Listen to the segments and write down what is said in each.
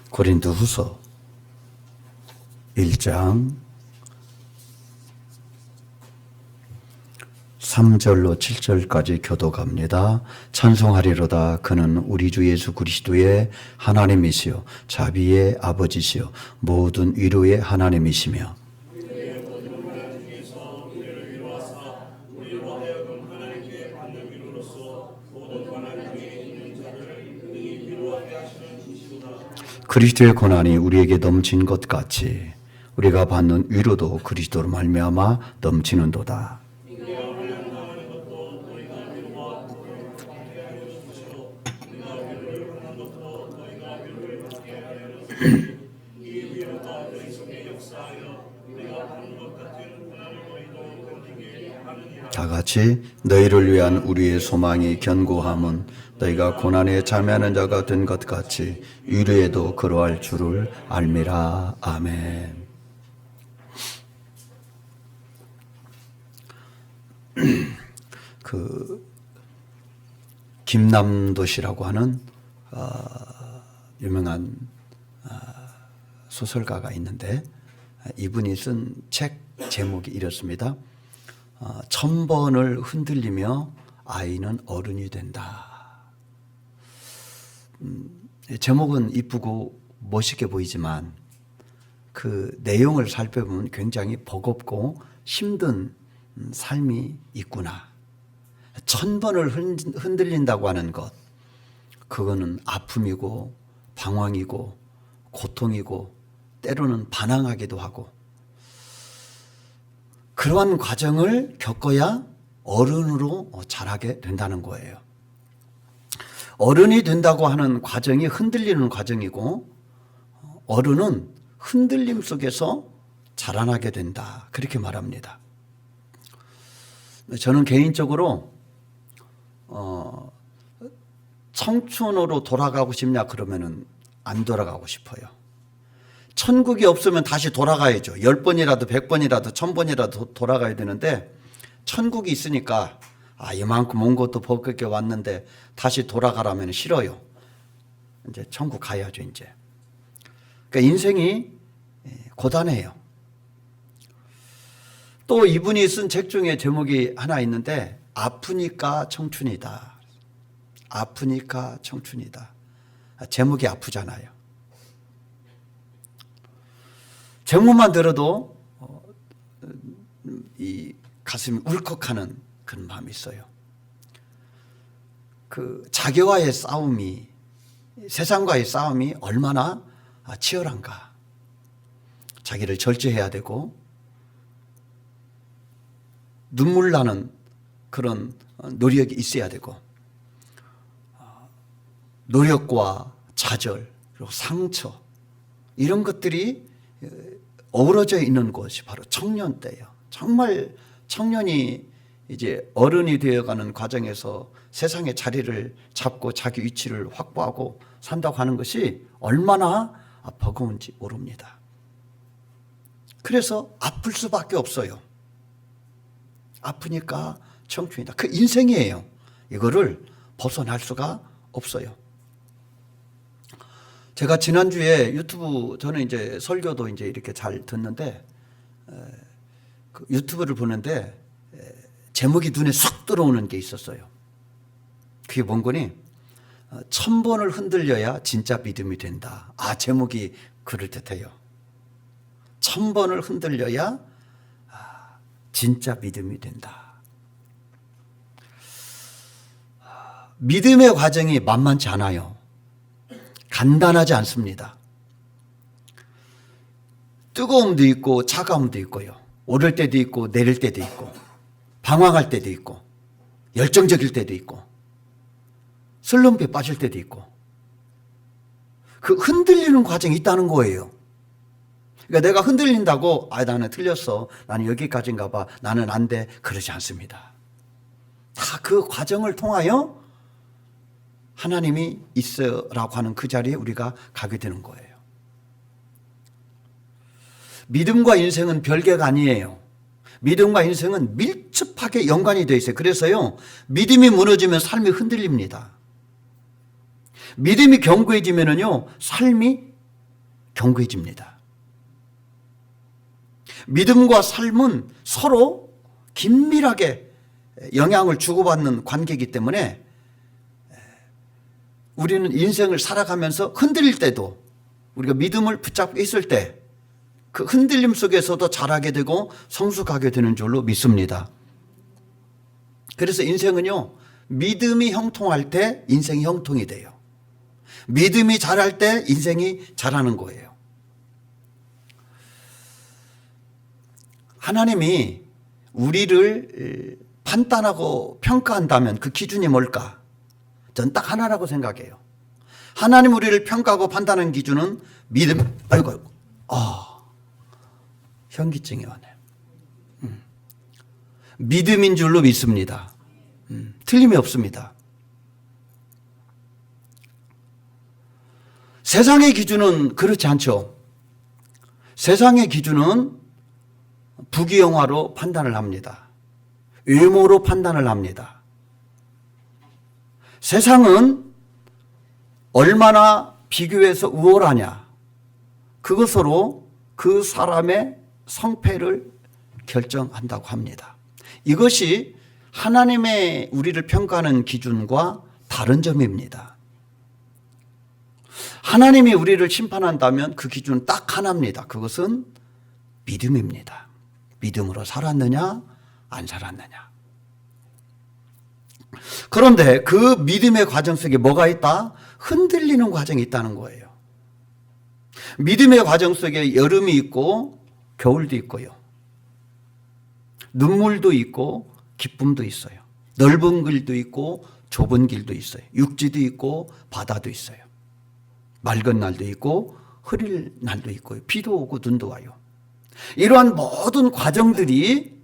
고린도후서 1장 3절로 7절까지 교독합니다. 찬송하리로다. 그는 우리 주 예수 그리스도의 하나님이시요 자비의 아버지시요 모든 위로의 하나님이시며 그리스도의 고난이 우리에게 넘친 것 같이 우리가 받는 위로도 그리스도로 말미암아 넘치는도다. 다 같이 너희를 위한 우리의 소망이 견고함은 너희가 고난에 참여하는 자가 된 것 같이 위로에도 그러할 줄을 알미라. 아멘. 김남도시라고 하는 유명한 소설가가 있는데 이분이 쓴 책 제목이 이렇습니다. 1000번을 흔들리며 아이는 어른이 된다. 제목은 이쁘고 멋있게 보이지만 그 내용을 살펴보면 굉장히 버겁고 힘든 삶이 있구나. 1000번을 흔들린다고 하는 것, 그거는 아픔이고 방황이고 고통이고 때로는 반항하기도 하고 그러한 과정을 겪어야 어른으로 자라게 된다는 거예요. 어른이 된다고 하는 과정이 흔들리는 과정이고 어른은 흔들림 속에서 자라나게 된다. 그렇게 말합니다. 저는 개인적으로 청춘으로 돌아가고 싶냐 그러면은 안 돌아가고 싶어요. 천국이 없으면 다시 돌아가야죠. 10번이라도 100번이라도 1000번이라도 돌아가야 되는데 천국이 있으니까 이만큼 온 것도 버겁게 왔는데 다시 돌아가라면 싫어요. 이제 천국 가야죠. 이제. 그러니까 인생이 고단해요. 또 이분이 쓴 책 중에 제목이 하나 있는데 아프니까 청춘이다. 아프니까 청춘이다. 제목이 아프잖아요. 제목만 들어도 이 가슴이 울컥하는 그런 마음이 있어요. 그 자기와의 싸움이, 세상과의 싸움이 얼마나 치열한가. 자기를 절제해야 되고 눈물 나는 그런 노력이 있어야 되고 노력과 좌절 그리고 상처 이런 것들이 어우러져 있는 곳이 바로 청년 때예요. 정말 청년이 이제 어른이 되어가는 과정에서 세상의 자리를 잡고 자기 위치를 확보하고 산다고 하는 것이 얼마나 버거운지 모릅니다. 그래서 아플 수밖에 없어요. 아프니까 청춘이다. 그 인생이에요. 이거를 벗어날 수가 없어요. 제가 지난주에 유튜브, 저는 이제 설교도 이제 이렇게 잘 듣는데, 그 유튜브를 보는데, 제목이 눈에 쏙 들어오는 게 있었어요. 그게 뭔 거니? 1000번을 흔들려야 진짜 믿음이 된다. 제목이 그럴듯해요. 1000번을 흔들려야 진짜 믿음이 된다. 믿음의 과정이 만만치 않아요. 간단하지 않습니다. 뜨거움도 있고 차가움도 있고요. 오를 때도 있고 내릴 때도 있고 방황할 때도 있고 열정적일 때도 있고 슬럼프에 빠질 때도 있고 그 흔들리는 과정이 있다는 거예요. 그러니까 내가 흔들린다고 나는 틀렸어. 나는 여기까지인가 봐. 나는 안 돼. 그러지 않습니다. 다 그 과정을 통하여 하나님이 있어라고 하는 그 자리에 우리가 가게 되는 거예요. 믿음과 인생은 별개가 아니에요. 믿음과 인생은 밀접하게 연관이 되어 있어요. 그래서요, 믿음이 무너지면 삶이 흔들립니다. 믿음이 견고해지면은요, 삶이 견고해집니다. 믿음과 삶은 서로 긴밀하게 영향을 주고받는 관계이기 때문에 우리는 인생을 살아가면서 흔들릴 때도 우리가 믿음을 붙잡고 있을 때 그 흔들림 속에서도 자라게 되고 성숙하게 되는 줄로 믿습니다. 그래서 인생은요, 믿음이 형통할 때 인생이 형통이 돼요. 믿음이 자랄 때 인생이 자라는 거예요. 하나님이 우리를 판단하고 평가한다면 그 기준이 뭘까? 전 딱 하나라고 생각해요. 하나님 우리를 평가하고 판단하는 기준은 믿음. 아이고, 현기증이 오네. 믿음인 줄로 믿습니다. 틀림이 없습니다. 세상의 기준은 그렇지 않죠. 세상의 기준은 부귀영화로 판단을 합니다. 외모로 판단을 합니다. 세상은 얼마나 비교해서 우월하냐, 그것으로 그 사람의 성패를 결정한다고 합니다. 이것이 하나님의 우리를 평가하는 기준과 다른 점입니다. 하나님이 우리를 심판한다면 그 기준은 딱 하나입니다. 그것은 믿음입니다. 믿음으로 살았느냐 안 살았느냐. 그런데 그 믿음의 과정 속에 뭐가 있다? 흔들리는 과정이 있다는 거예요. 믿음의 과정 속에 여름이 있고 겨울도 있고요. 눈물도 있고 기쁨도 있어요. 넓은 길도 있고 좁은 길도 있어요. 육지도 있고 바다도 있어요. 맑은 날도 있고 흐릴 날도 있고요. 비도 오고 눈도 와요. 이러한 모든 과정들이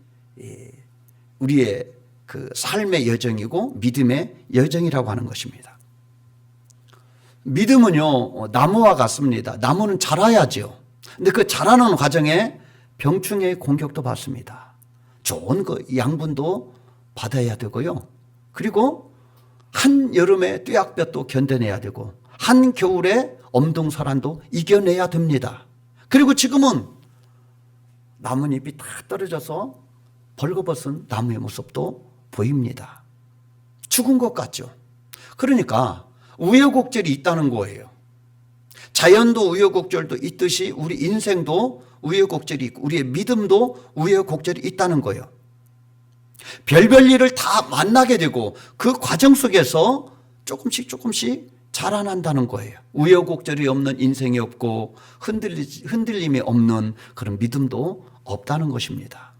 우리의 그 삶의 여정이고 믿음의 여정이라고 하는 것입니다. 믿음은요, 나무와 같습니다. 나무는 자라야죠. 근데 그 자라는 과정에 병충해의 공격도 받습니다. 좋은 그 양분도 받아야 되고요. 그리고 한 여름에 뙤약볕도 견뎌내야 되고 한 겨울에 엄동설한도 이겨내야 됩니다. 그리고 지금은 나뭇잎이 다 떨어져서 벌거벗은 나무의 모습도 보입니다. 죽은 것 같죠. 그러니까 우여곡절이 있다는 거예요. 자연도 우여곡절도 있듯이 우리 인생도 우여곡절이 있고 우리의 믿음도 우여곡절이 있다는 거예요. 별별 일을 다 만나게 되고 그 과정 속에서 조금씩 자라난다는 거예요. 우여곡절이 없는 인생이 없고 흔들림이 없는 그런 믿음도 없다는 것입니다.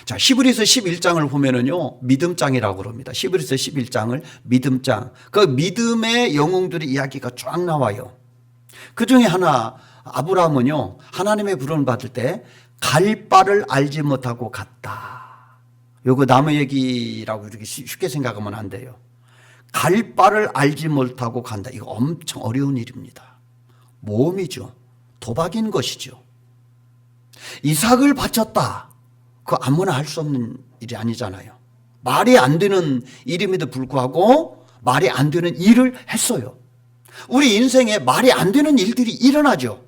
자, 히브리서 11장을 보면은요, 믿음장이라고 그럽니다. 히브리서 11장을 믿음장. 그 믿음의 영웅들의 이야기가 쫙 나와요. 그 중에 하나, 아브라함은요, 하나님의 부름을 받을 때 갈 바를 알지 못하고 갔다. 요거 나무 얘기라고 이렇게 쉽게 생각하면 안 돼요. 갈 바를 알지 못하고 간다. 이거 엄청 어려운 일입니다. 모험이죠. 도박인 것이죠. 이삭을 바쳤다. 그거 아무나 할 수 없는 일이 아니잖아요. 말이 안 되는 일임에도 불구하고 말이 안 되는 일을 했어요. 우리 인생에 말이 안 되는 일들이 일어나죠.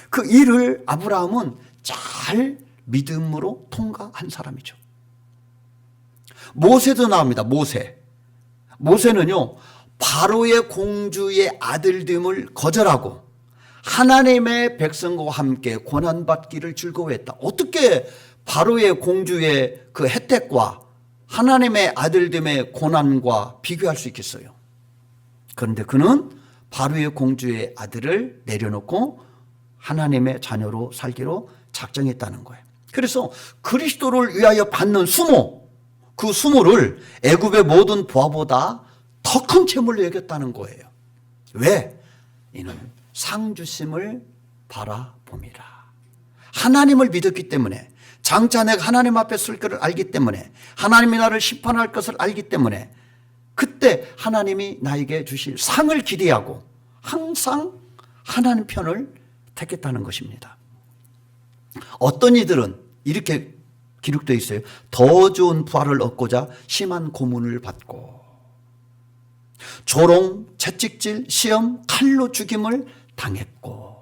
그 일을 아브라함은 잘 믿음으로 통과한 사람이죠. 모세도 나옵니다. 모세는요, 바로의 공주의 아들됨을 거절하고 하나님의 백성과 함께 고난받기를 즐거워했다. 어떻게 바로의 공주의 그 혜택과 하나님의 아들됨의 고난과 비교할 수 있겠어요? 그런데 그는 바로의 공주의 아들을 내려놓고 하나님의 자녀로 살기로 작정했다는 거예요. 그래서 그리스도를 위하여 받는 수모, 그 수모를 애굽의 모든 부하보다 더 큰 재물로 여겼다는 거예요. 왜? 이는 상 주심을 바라봄이라. 하나님을 믿었기 때문에, 장차 내가 하나님 앞에 설 것을 알기 때문에, 하나님이 나를 심판할 것을 알기 때문에 그때 하나님이 나에게 주실 상을 기대하고 항상 하나님 편을 택했다는 것입니다. 어떤 이들은 이렇게 기록되어 있어요. 더 좋은 부활을 얻고자 심한 고문을 받고. 조롱, 채찍질, 시험, 칼로 죽임을 당했고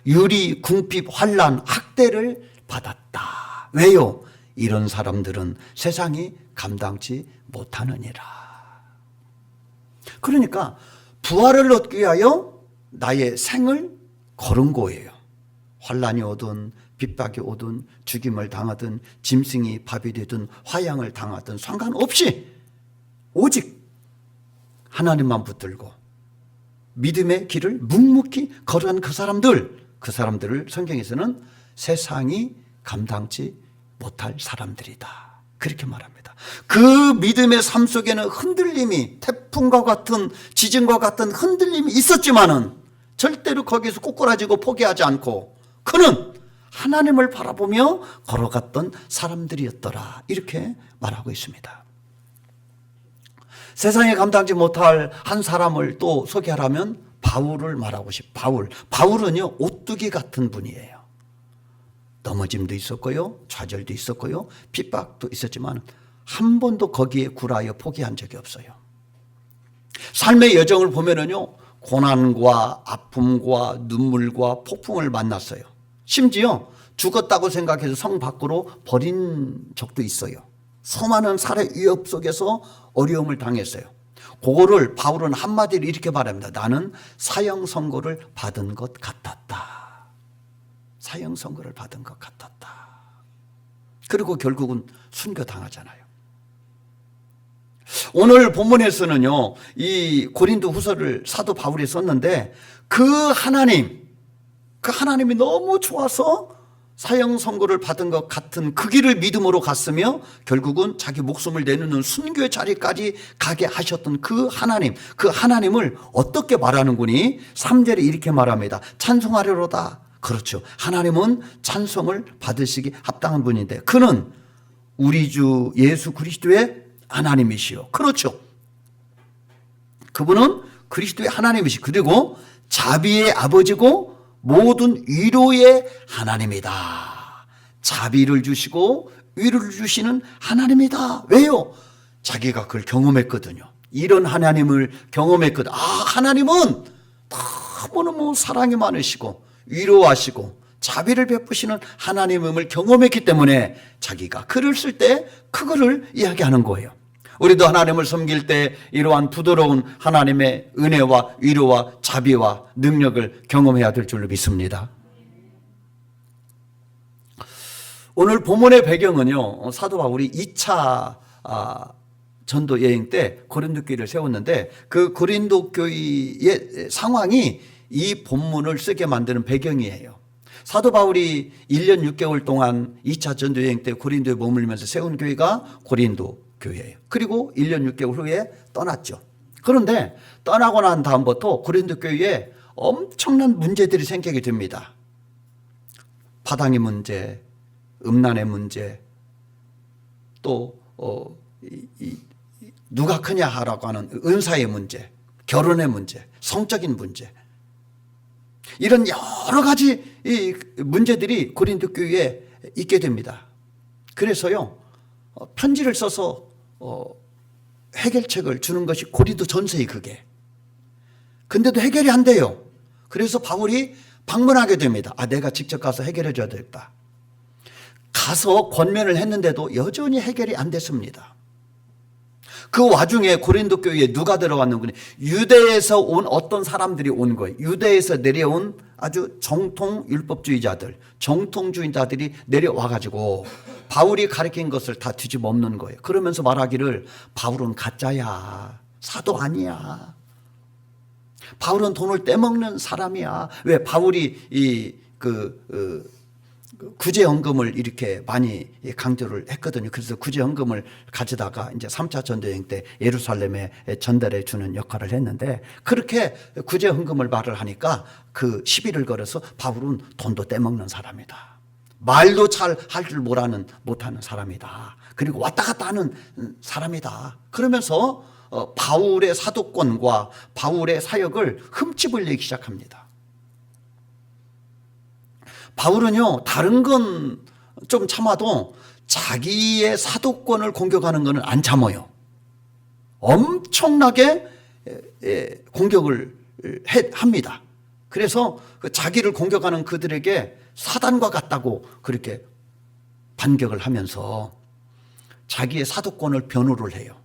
유리, 궁핍, 환난, 학대를 받았다. 왜요? 이런 사람들은 세상이 감당치 못하느니라. 그러니까 부활을 얻기 위하여 나의 생을 걸은 거예요. 환난이 오든 핍박이 오든 죽임을 당하든 짐승이 밥이 되든 화양을 당하든 상관없이 오직 하나님만 붙들고 믿음의 길을 묵묵히 걸어간 그 사람들을 성경에서는 세상이 감당치 못할 사람들이다. 그렇게 말합니다. 그 믿음의 삶 속에는 흔들림이, 태풍과 같은, 지진과 같은 흔들림이 있었지만은 절대로 거기서 꼬꾸라지고 포기하지 않고 그는 하나님을 바라보며 걸어갔던 사람들이었더라. 이렇게 말하고 있습니다. 세상에 감당지 못할 한 사람을 또 소개하라면 바울을 말하고 싶어요. 바울은요, 오뚜기 같은 분이에요. 넘어짐도 있었고요, 좌절도 있었고요, 핍박도 있었지만 한 번도 거기에 굴하여 포기한 적이 없어요. 삶의 여정을 보면은요, 고난과 아픔과 눈물과 폭풍을 만났어요. 심지어 죽었다고 생각해서 성 밖으로 버린 적도 있어요. 수많은 살해 위협 속에서 어려움을 당했어요. 그거를 바울은 한마디로 이렇게 말합니다. 나는 사형 선고를 받은 것 같았다. 사형 선고를 받은 것 같았다. 그리고 결국은 순교당하잖아요. 오늘 본문에서는요, 이 고린도 후서를 사도 바울이 썼는데 그 하나님이 너무 좋아서 사형 선고를 받은 것 같은 그 길을 믿음으로 갔으며 결국은 자기 목숨을 내놓는 순교의 자리까지 가게 하셨던 그 하나님을 어떻게 말하는구니? 3절에 이렇게 말합니다. 찬송하려로다. 그렇죠. 하나님은 찬송을 받으시기 합당한 분인데 그는 우리 주 예수 그리스도의 하나님이시요. 그렇죠. 그분은 그리스도의 하나님이시 그리고 자비의 아버지고 모든 위로의 하나님이다. 자비를 주시고 위로를 주시는 하나님이다. 왜요? 자기가 그걸 경험했거든요. 이런 하나님을 경험했거든. 하나님은 너무너무 사랑이 많으시고 위로하시고 자비를 베푸시는 하나님임을 경험했기 때문에 자기가 글을 쓸 때 그거를 이야기하는 거예요. 우리도 하나님을 섬길 때 이러한 부드러운 하나님의 은혜와 위로와 자비와 능력을 경험해야 될 줄로 믿습니다. 오늘 본문의 배경은요, 사도 바울이 2차 전도 여행 때 고린도 교회를 세웠는데 그 고린도 교회의 상황이 이 본문을 쓰게 만드는 배경이에요. 사도 바울이 1년 6개월 동안 2차 전도 여행 때 고린도에 머물면서 세운 교회가 고린도 교회예요. 그리고 1년 6개월 후에 떠났죠. 그런데 떠나고 난 다음부터 고린도 교회에 엄청난 문제들이 생기게 됩니다. 파당의 문제, 음란의 문제, 또 누가 크냐 하라고 하는 은사의 문제, 결혼의 문제, 성적인 문제, 이런 여러 가지 이 문제들이 고린도 교회에 있게 됩니다. 그래서요, 편지를 써서 해결책을 주는 것이 고린도 전서의 그게. 근데도 해결이 안 돼요. 그래서 바울이 방문하게 됩니다. 내가 직접 가서 해결해 줘야 되겠다. 가서 권면을 했는데도 여전히 해결이 안 됐습니다. 그 와중에 고린도 교회에 누가 들어왔는지 유대에서 온 어떤 사람들이 온 거예요. 유대에서 내려온 아주 정통 율법주의자들, 정통주의자들이 내려와가지고 바울이 가르친 것을 다 뒤집어 엎는 거예요. 그러면서 말하기를 바울은 가짜야. 사도 아니야. 바울은 돈을 떼먹는 사람이야. 왜 바울이 구제헌금을 이렇게 많이 강조를 했거든요. 그래서 구제헌금을 가져다가 이제 3차 전도여행 때 예루살렘에 전달해 주는 역할을 했는데 그렇게 구제헌금을 말을 하니까 그 시비를 걸어서 바울은 돈도 떼먹는 사람이다. 말도 잘 할 줄 못하는 사람이다. 그리고 왔다 갔다 하는 사람이다. 그러면서 바울의 사도권과 바울의 사역을 흠집을내기 시작합니다. 바울은요, 다른 건 좀 참아도 자기의 사도권을 공격하는 것은 안 참아요. 엄청나게 공격을 합니다. 그래서 자기를 공격하는 그들에게 사단과 같다고 그렇게 반격을 하면서 자기의 사도권을 변호를 해요.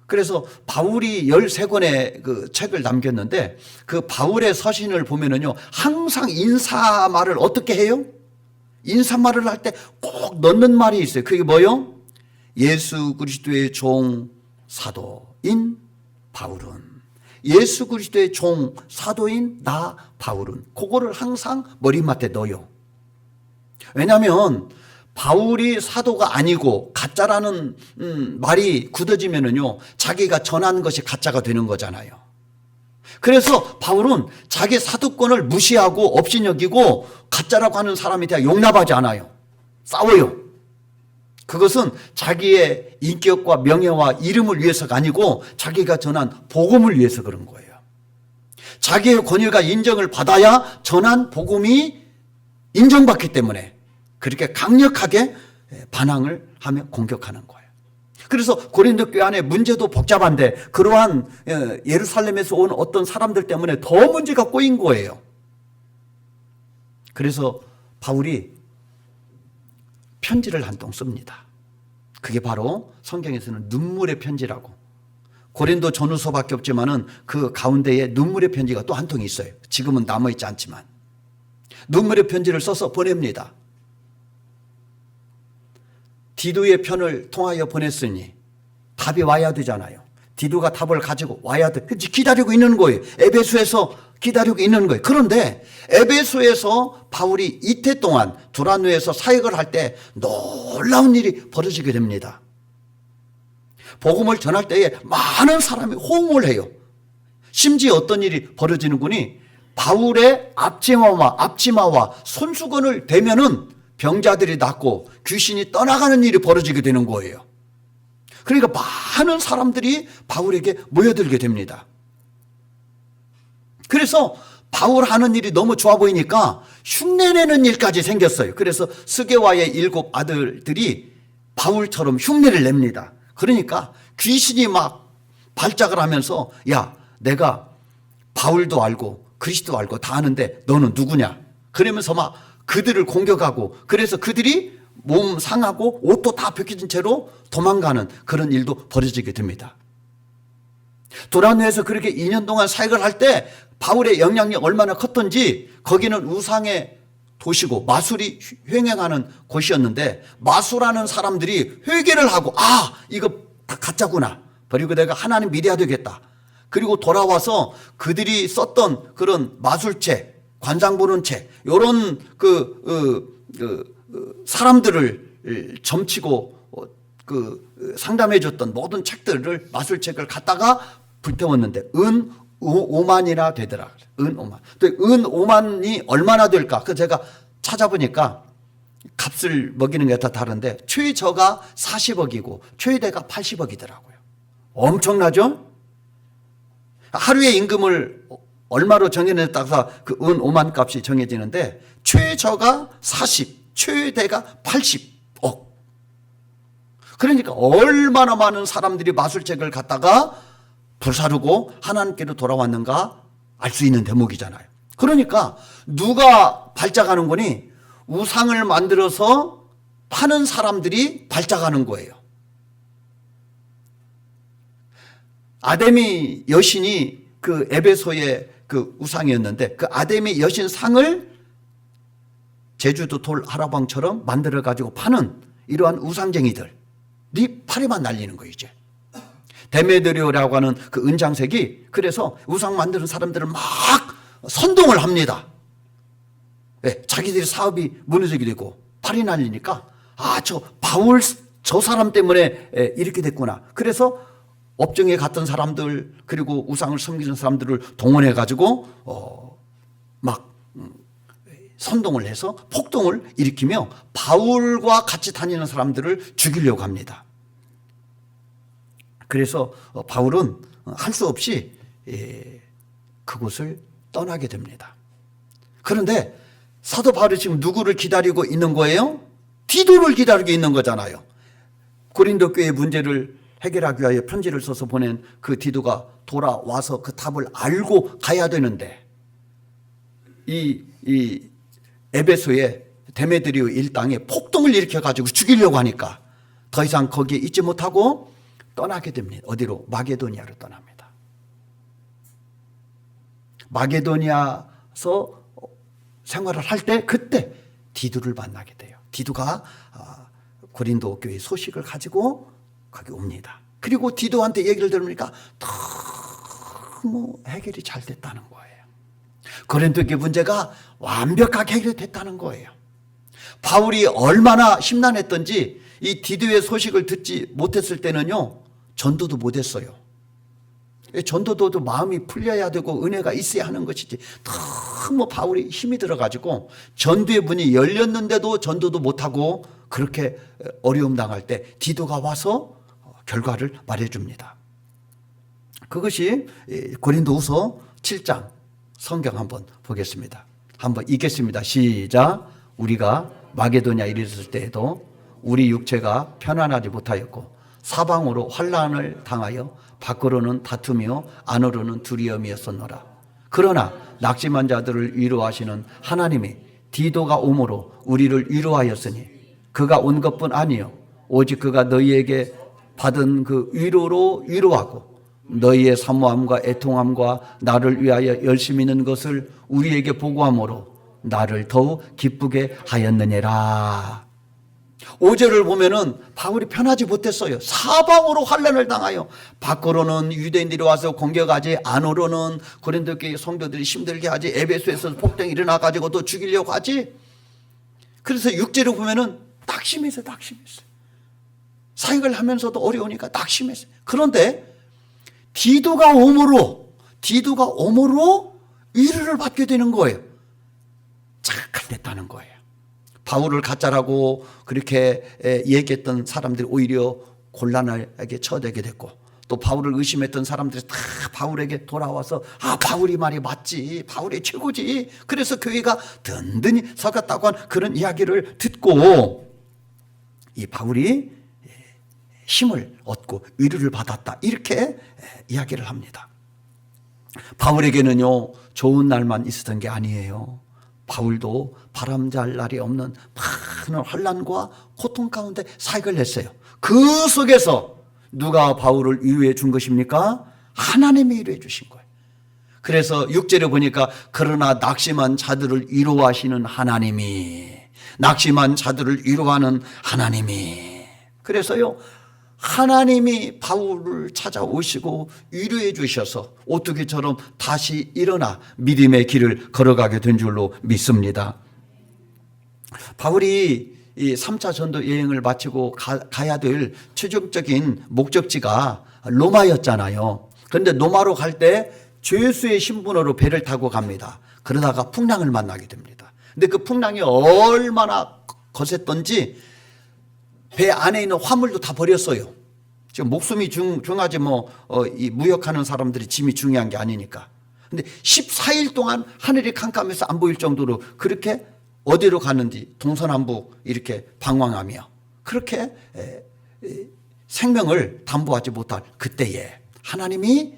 그래서 바울이 13권의 그 책을 남겼는데 그 바울의 서신을 보면은요, 항상 인사말을 어떻게 해요? 인사말을 할 때 꼭 넣는 말이 있어요. 그게 뭐요? 예수 그리스도의 종 사도인 바울은, 예수 그리스도의 종 사도인 나 바울은, 그거를 항상 머리맡에 넣어요. 왜냐하면 바울이 사도가 아니고 가짜라는 말이 굳어지면은요, 자기가 전한 것이 가짜가 되는 거잖아요. 그래서 바울은 자기 사도권을 무시하고 업신여기고 가짜라고 하는 사람에 대해 용납하지 않아요. 싸워요. 그것은 자기의 인격과 명예와 이름을 위해서가 아니고 자기가 전한 복음을 위해서 그런 거예요. 자기의 권위가 인정을 받아야 전한 복음이 인정받기 때문에 그렇게 강력하게 반항을 하며 공격하는 거예요. 그래서 고린도 교회 안에 문제도 복잡한데 그러한 예루살렘에서 온 어떤 사람들 때문에 더 문제가 꼬인 거예요. 그래서 바울이 편지를 한 통 씁니다. 그게 바로 성경에서는 눈물의 편지라고. 고린도 전후서밖에 없지만은 그 가운데에 눈물의 편지가 또 한 통이 있어요. 지금은 남아있지 않지만 눈물의 편지를 써서 보냅니다. 디도의 편을 통하여 보냈으니 답이 와야 되잖아요. 디도가 답을 가지고 와야 돼. 기다리고 있는 거예요. 에베소에서 기다리고 있는 거예요. 그런데 에베소에서 바울이 이태 동안 두란노에서 사역을 할 때 놀라운 일이 벌어지게 됩니다. 복음을 전할 때에 많은 사람이 호응을 해요. 심지어 어떤 일이 벌어지는군이 바울의 앞치마와 손수건을 대면은 병자들이 낫고 귀신이 떠나가는 일이 벌어지게 되는 거예요. 그러니까 많은 사람들이 바울에게 모여들게 됩니다. 그래서 바울 하는 일이 너무 좋아 보이니까 흉내내는 일까지 생겼어요. 그래서 스게와의 7 아들들이 바울처럼 흉내를 냅니다. 그러니까 귀신이 막 발작을 하면서 야, 내가 바울도 알고 그리스도 알고 다 아는데 너는 누구냐? 그러면서 막 그들을 공격하고, 그래서 그들이 몸 상하고 옷도 다 벗겨진 채로 도망가는 그런 일도 벌어지게 됩니다. 두란노에서 그렇게 2년 동안 사역을 할 때 바울의 영향력이 얼마나 컸던지, 거기는 우상의 도시고 마술이 횡행하는 곳이었는데 마술하는 사람들이 회개를 하고 이거 다 가짜구나. 그리고 내가 하나님 믿어야 되겠다. 그리고 돌아와서 그들이 썼던 그런 마술책, 관상 보는 책, 요런 사람들을 점치고 상담해 줬던 모든 책들을, 마술책을 갖다가 불태웠는데 은 5만이나 되더라. 은 5만. 또 은 5만이 얼마나 될까? 그 제가 찾아보니까 값을 먹이는 게 다 다른데 최저가 40억이고 최대가 80억이더라고요. 엄청나죠? 하루의 임금을 얼마로 정해내에 따라서 그 은 5만 값이 정해지는데 최저가 40, 최대가 80억. 그러니까 얼마나 많은 사람들이 마술책을 갖다가 불사르고 하나님께로 돌아왔는가 알 수 있는 대목이잖아요. 그러니까 누가 발작하는 거니? 우상을 만들어서 파는 사람들이 발작하는 거예요. 아데미 여신이 그 에베소의 그 우상이었는데 그 아데미 여신 상을 제주도 돌 하라방처럼 만들어 가지고 파는 이러한 우상쟁이들, 네 파리만 날리는 거예요. 이제 데메드리오라고 하는 그 은장색이 그래서 우상 만드는 사람들을 막 선동을 합니다. 네, 자기들이 사업이 무너지게 되고 팔이 날리니까 저 바울 저 사람 때문에 이렇게 됐구나. 그래서 업종에 갔던 사람들 그리고 우상을 섬기는 사람들을 동원해 가지고 막 선동을 해서 폭동을 일으키며 바울과 같이 다니는 사람들을 죽이려고 합니다. 그래서 바울은 할 수 없이 그곳을 떠나게 됩니다. 그런데 사도 바울이 지금 누구를 기다리고 있는 거예요? 디도를 기다리고 있는 거잖아요. 고린도 교회의 문제를 해결하기 위하여 편지를 써서 보낸 그 디도가 돌아와서 그 답을 알고 가야 되는데 이 에베소의 데메드리오 일당에 폭동을 일으켜가지고 죽이려고 하니까 더 이상 거기에 있지 못하고 떠나게 됩니다. 어디로? 마게도니아로 떠납니다. 마게도니아에서 생활을 할 때 그때 디도를 만나게 돼요. 디도가 고린도 교회 소식을 가지고 거기 옵니다. 그리고 디도한테 얘기를 들으니까 너무 해결이 잘 됐다는 거예요. 고린도 교회 문제가 완벽하게 해결됐다는 거예요. 바울이 얼마나 심란했던지 이 디도의 소식을 듣지 못했을 때는요, 전도도 못했어요. 전도도 마음이 풀려야 되고 은혜가 있어야 하는 것이지 너무 바울이 힘이 들어가지고 전도의 문이 열렸는데도 전도도 못하고 그렇게 어려움 당할 때 디도가 와서 결과를 말해줍니다. 그것이 고린도후서 7장 성경 한번 보겠습니다. 한번 읽겠습니다. 시작. 우리가 마게도냐 이르렀을 때에도 우리 육체가 편안하지 못하였고 사방으로 환난을 당하여 밖으로는 다툼이요 안으로는 두려움이었었노라. 그러나 낙심한 자들을 위로하시는 하나님이 디도가 오므로 우리를 위로하였으니 그가 온 것뿐 아니요 오직 그가 너희에게 받은 그 위로로 위로하고 너희의 사모함과 애통함과 나를 위하여 열심히 있는 것을 우리에게 보고함으로 나를 더욱 기쁘게 하였느니라. 5절을 보면은 바울이 편하지 못했어요. 사방으로 환난을 당하여 밖으로는 유대인들이 와서 공격하지 안으로는 고린도 교회 성도들이 힘들게 하지 에베소에서 폭동이 일어나가지고 또 죽이려고 하지. 그래서 6절을 보면은 낙심했어요. 사역을 하면서도 어려우니까 낙심했어요. 그런데 디도가 오므로 위로를 받게 되는 거예요. 잘 됐다는 거예요. 바울을 가짜라고 그렇게 얘기했던 사람들이 오히려 곤란하게 처되게 됐고 또 바울을 의심했던 사람들이 다 바울에게 돌아와서 바울이 말이 맞지, 바울이 최고지, 그래서 교회가 든든히 서갔다고 한 그런 이야기를 듣고 이 바울이 힘을 얻고 위로를 받았다 이렇게 이야기를 합니다. 바울에게는요 좋은 날만 있었던 게 아니에요. 바울도 바람잘 날이 없는 많은 환난과 고통 가운데 사역을 했어요. 그 속에서 누가 바울을 위로해 준 것입니까? 하나님이 위로해 주신 거예요. 그래서 6절에 보니까 그러나 낙심한 자들을 위로하시는 하나님이, 낙심한 자들을 위로하는 하나님이, 그래서요 하나님이 바울을 찾아오시고 위로해 주셔서 오뚜기처럼 다시 일어나 믿음의 길을 걸어가게 된 줄로 믿습니다. 바울이 이 3차 전도 여행을 마치고 가야 될 최종적인 목적지가 로마였잖아요. 그런데 로마로 갈 때 죄수의 신분으로 배를 타고 갑니다. 그러다가 풍랑을 만나게 됩니다. 근데 그 풍랑이 얼마나 거셌던지 배 안에 있는 화물도 다 버렸어요. 지금 목숨이 중하지 이 무역하는 사람들이 짐이 중요한 게 아니니까. 근데 14일 동안 하늘이 캄캄해서 안 보일 정도로 그렇게 어디로 가는지 동서남북 이렇게 방황하며 그렇게 생명을 담보하지 못할 그때에 하나님이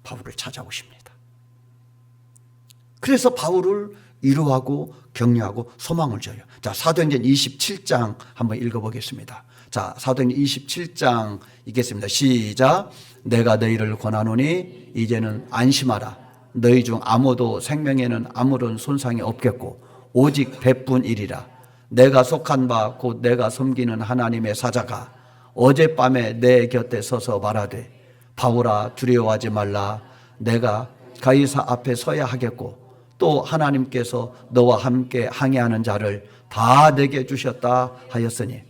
바울을 찾아오십니다. 그래서 바울을 위로하고 격려하고 소망을 줘요. 자, 사도행전 27장 한번 읽어보겠습니다. 자, 사도행전 27장 읽겠습니다. 시작. 내가 너희를 권하노니 이제는 안심하라. 너희 중 아무도 생명에는 아무런 손상이 없겠고 오직 배뿐이리라. 내가 속한 바 곧 내가 섬기는 하나님의 사자가 어젯밤에 내 곁에 서서 말하되 바울아 두려워하지 말라. 내가 가이사 앞에 서야 하겠고 또 하나님께서 너와 함께 항해하는 자를 다 내게 주셨다 하였으니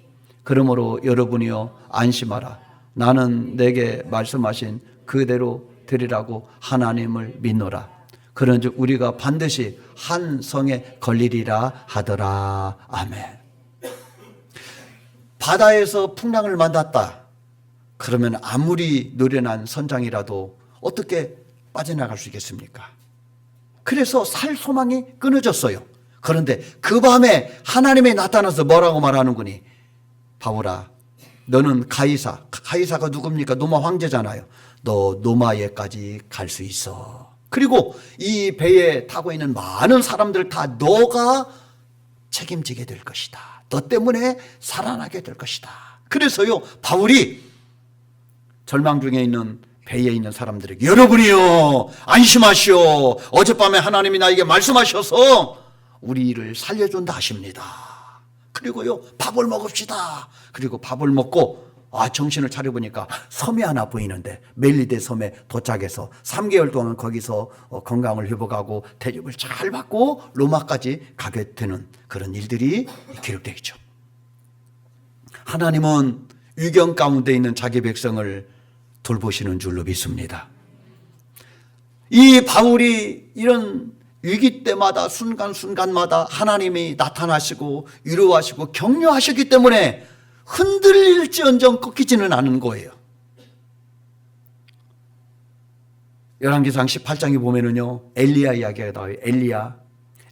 그러므로 여러분이여 안심하라. 나는 내게 말씀하신 그대로 되리라고 하나님을 믿노라. 그런즉 우리가 반드시 한 성에 걸리리라 하더라. 아멘. 바다에서 풍랑을 만났다. 그러면 아무리 노련한 선장이라도 어떻게 빠져나갈 수 있겠습니까? 그래서 살 소망이 끊어졌어요. 그런데 그 밤에 하나님이 나타나서 뭐라고 말하는구니? 바울아, 너는 가이사가 누굽니까? 노마 황제잖아요. 너 노마에까지 갈 수 있어. 그리고 이 배에 타고 있는 많은 사람들 다 너가 책임지게 될 것이다. 너 때문에 살아나게 될 것이다. 그래서요, 바울이 절망 중에 있는 배에 있는 사람들에게 여러분이요, 안심하시오. 어젯밤에 하나님이 나에게 말씀하셔서 우리를 살려준다 하십니다. 그리고요, 밥을 먹읍시다. 그리고 밥을 먹고 정신을 차려보니까 섬이 하나 보이는데 멜리데 섬에 도착해서 3개월 동안 거기서 건강을 회복하고 대접을 잘 받고 로마까지 가게 되는 그런 일들이 기록되어 있죠. 하나님은 위경 가운데 있는 자기 백성을 돌보시는 줄로 믿습니다. 이 바울이 이런 위기 때마다 순간순간마다 하나님이 나타나시고 위로하시고 격려하시기 때문에 흔들릴지언정 꺾이지는 않은 거예요. 열왕기상 18장에 보면은요, 엘리야 이야기가 나와요.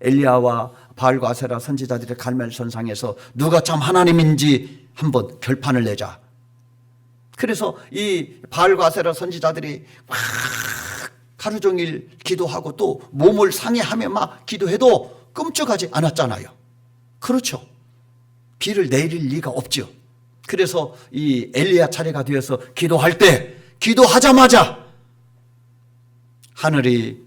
엘리야와 바알과 아세라 선지자들의 갈멜선상에서 누가 참 하나님인지 한번 결판을 내자. 그래서 이 바알과 아세라 선지자들이 막 하루 종일 기도하고 또 몸을 상해하며 막 기도해도 끔찍하지 않았잖아요. 그렇죠. 비를 내릴 리가 없죠. 그래서 이 엘리야 차례가 되어서 기도할 때, 기도하자마자 하늘이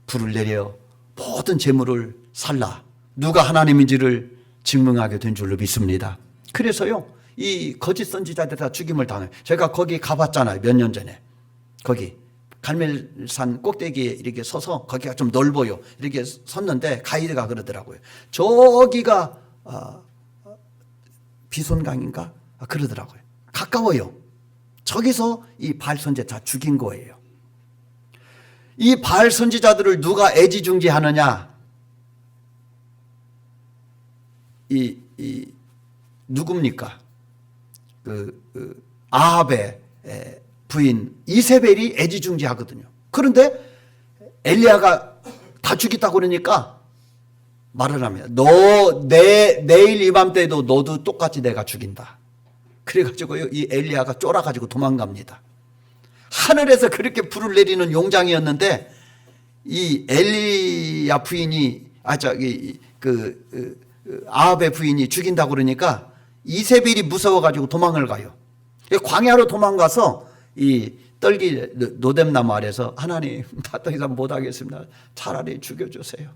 불을 내려 모든 재물을 살라 누가 하나님인지를 증명하게 된 줄로 믿습니다. 그래서요, 이 거짓 선지자들 다 죽임을 당해요. 제가 거기 가봤잖아요, 몇 년 전에. 거기 갈멜산 꼭대기에 이렇게 서서, 거기가 좀 넓어요. 이렇게 섰는데 가이드가 그러더라고요. 저기가 비손강인가? 그러더라고요. 가까워요. 저기서 이 바알 선지자 다 죽인 거예요. 이 바알 선지자들을 누가 애지중지하느냐? 누굽니까? 아합의 부인 이세벨이 애지중지하거든요. 그런데 엘리야가 다 죽였다고 그러니까 말을 합니다. 내일 이맘때도 너도 똑같이 내가 죽인다. 그래가지고요, 이 엘리야가 쫄아가지고 도망갑니다. 하늘에서 그렇게 불을 내리는 용장이었는데 이 엘리야 부인이 아합의 부인이 죽인다고 그러니까 이세벨이 무서워가지고 도망을 가요. 광야로 도망가서 이 떨기 노뎀나무 아래서 하나님, 나 더 이상 못하겠습니다. 차라리 죽여주세요.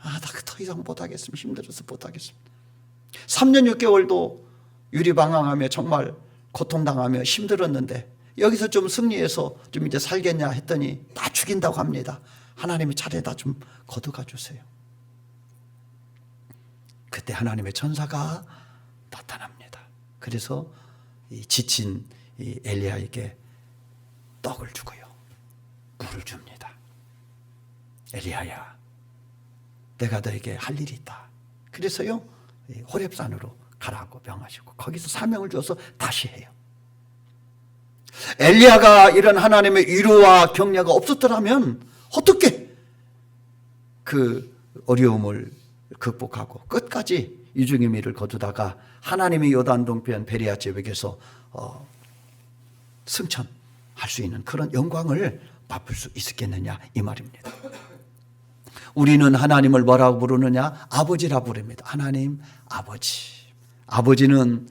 나 더 이상 못하겠습니다. 힘들어서 못하겠습니다. 3년 6개월도 유리방황하며 정말 고통당하며 힘들었는데 여기서 좀 승리해서 좀 이제 살겠냐 했더니 다 죽인다고 합니다. 하나님이 차례다 좀 거두가 주세요. 그때 하나님의 천사가 나타납니다. 그래서 이 지친 이 엘리야에게 떡을 주고요, 물을 줍니다. 엘리야야, 내가 너에게 할 일이 있다. 그래서요, 호렙산으로 가라고 명하시고 거기서 사명을 줘서 다시 해요. 엘리야가 이런 하나님의 위로와 격려가 없었더라면 어떻게 그 어려움을 극복하고 끝까지 유중의 미를 거두다가 하나님의 요단 동편 베레아 지역에서 승천할 수 있는 그런 영광을 맛볼 수 있었겠느냐, 이 말입니다. 우리는 하나님을 뭐라고 부르느냐? 아버지라 부릅니다. 하나님 아버지. 아버지는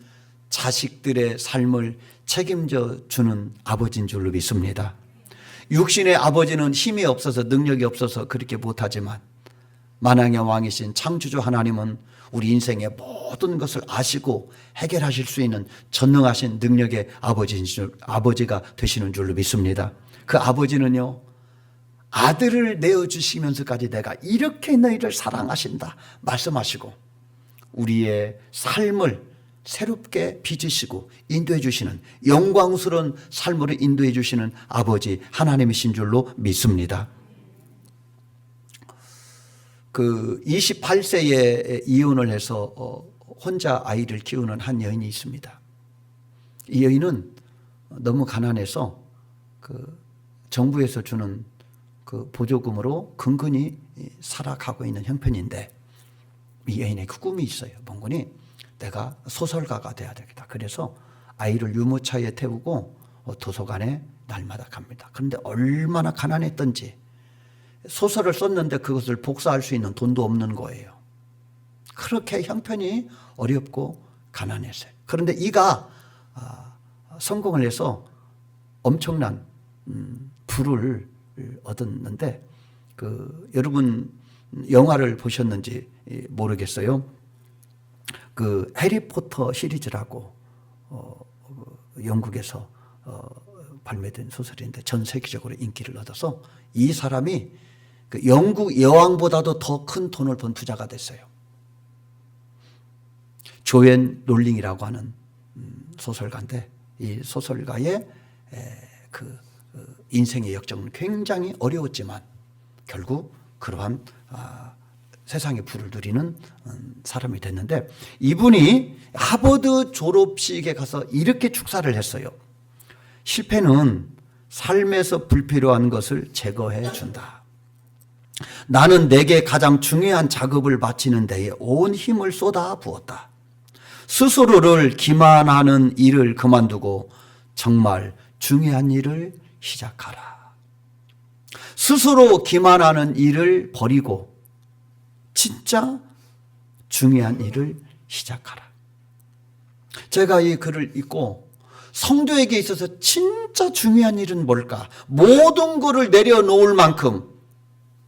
자식들의 삶을 책임져 주는 아버지인 줄로 믿습니다. 육신의 아버지는 힘이 없어서 능력이 없어서 그렇게 못하지만 만왕의 왕이신 창조주 하나님은 우리 인생의 모든 것을 아시고 해결하실 수 있는 전능하신 능력의 아버지가 되시는 줄로 믿습니다. 그 아버지는요, 아들을 내어주시면서까지 내가 이렇게 너희를 사랑하신다 말씀하시고 우리의 삶을 새롭게 빚으시고 인도해 주시는, 영광스러운 삶으로 인도해 주시는 아버지 하나님이신 줄로 믿습니다. 그 28세에 이혼을 해서 혼자 아이를 키우는 한 여인이 있습니다. 이 여인은 너무 가난해서 그 정부에서 주는 그 보조금으로 근근히 살아가고 있는 형편인데 이 여인의 그 꿈이 있어요. 뭔 거니? 내가 소설가가 돼야 되겠다. 그래서 아이를 유모차에 태우고 도서관에 날마다 갑니다. 그런데 얼마나 가난했던지 소설을 썼는데 그것을 복사할 수 있는 돈도 없는 거예요. 그렇게 형편이 어렵고 가난했어요. 그런데 이가 성공을 해서 엄청난 부를 얻었는데 여러분 영화를 보셨는지 모르겠어요. 그 해리포터 시리즈라고 영국에서 발매된 소설인데 전 세계적으로 인기를 얻어서 이 사람이 그 영국 여왕보다도 더 큰 돈을 번 부자가 됐어요. 조앤 롤링이라고 하는 소설가인데 이 소설가의 인생의 역정은 굉장히 어려웠지만 결국 그러한 세상의 부를 누리는 사람이 됐는데 이분이 하버드 졸업식에 가서 이렇게 축사를 했어요. 실패는 삶에서 불필요한 것을 제거해 준다. 나는 내게 가장 중요한 작업을 마치는 데에 온 힘을 쏟아 부었다. 스스로를 기만하는 일을 그만두고 정말 중요한 일을 시작하라. 스스로 기만하는 일을 버리고 진짜 중요한 일을 시작하라. 제가 이 글을 읽고 성도에게 있어서 진짜 중요한 일은 뭘까? 모든 것을 내려놓을 만큼,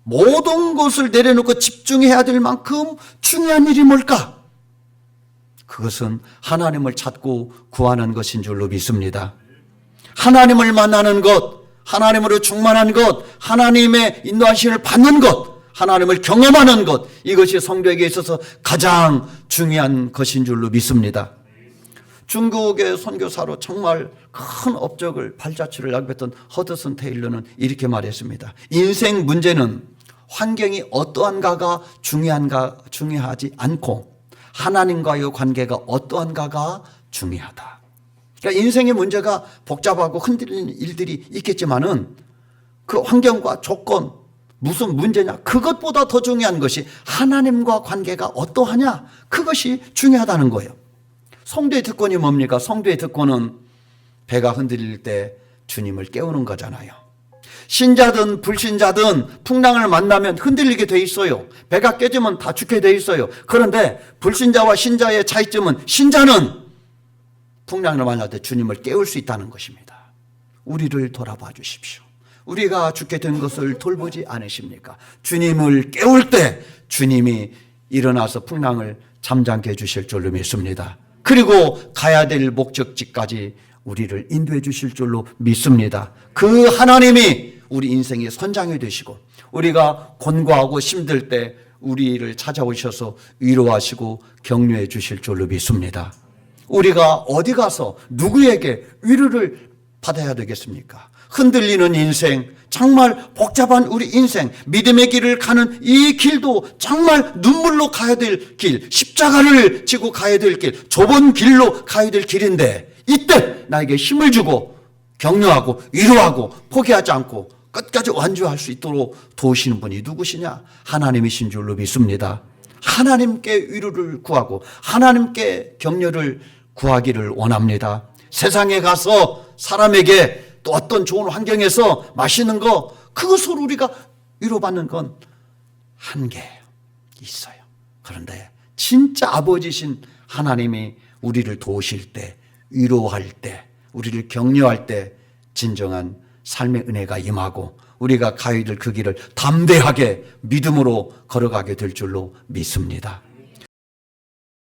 모든 것을 내려놓고 집중해야 될 만큼 중요한 일이 뭘까? 그것은 하나님을 찾고 구하는 것인 줄로 믿습니다. 하나님을 만나는 것, 하나님으로 충만한 것, 하나님의 인도하심을 받는 것, 하나님을 경험하는 것, 이것이 성도에게 있어서 가장 중요한 것인 줄로 믿습니다. 중국의 선교사로 정말 큰 업적을 발자취를 남겼던 허드슨 테일러는 이렇게 말했습니다. 인생 문제는 환경이 어떠한가가 중요하지 않고 하나님과의 관계가 어떠한가가 중요하다. 그러니까 인생의 문제가 복잡하고 흔들리는 일들이 있겠지만은 그 환경과 조건, 무슨 문제냐, 그것보다 더 중요한 것이 하나님과 관계가 어떠하냐, 그것이 중요하다는 거예요. 성도의 특권이 뭡니까? 성도의 특권은 배가 흔들릴 때 주님을 깨우는 거잖아요. 신자든 불신자든 풍랑을 만나면 흔들리게 돼 있어요. 배가 깨지면 다 죽게 돼 있어요. 그런데 불신자와 신자의 차이점은 신자는 풍랑을 만날 때 주님을 깨울 수 있다는 것입니다. 우리를 돌아봐 주십시오. 우리가 죽게 된 것을 돌보지 않으십니까? 주님을 깨울 때 주님이 일어나서 풍랑을 잠잠게 해주실 줄로 믿습니다. 그리고 가야 될 목적지까지 우리를 인도해 주실 줄로 믿습니다. 그 하나님이 우리 인생의 선장이 되시고 우리가 곤고하고 힘들 때 우리를 찾아오셔서 위로하시고 격려해 주실 줄로 믿습니다. 우리가 어디 가서 누구에게 위로를 받아야 되겠습니까? 흔들리는 인생, 정말 복잡한 우리 인생, 믿음의 길을 가는 이 길도 정말 눈물로 가야 될 길, 십자가를 지고 가야 될 길, 좁은 길로 가야 될 길인데 이때 나에게 힘을 주고 격려하고 위로하고 포기하지 않고 끝까지 완주할 수 있도록 도우시는 분이 누구시냐? 하나님이신 줄로 믿습니다. 하나님께 위로를 구하고 하나님께 격려를 구하기를 원합니다. 세상에 가서 사람에게 또 어떤 좋은 환경에서 마시는 거, 그것으로 우리가 위로받는 건 한계 있어요. 그런데 진짜 아버지신 하나님이 우리를 도우실 때, 위로할 때, 우리를 격려할 때 진정한 삶의 은혜가 임하고 우리가 가야 될 그 길을 담대하게 믿음으로 걸어가게 될 줄로 믿습니다.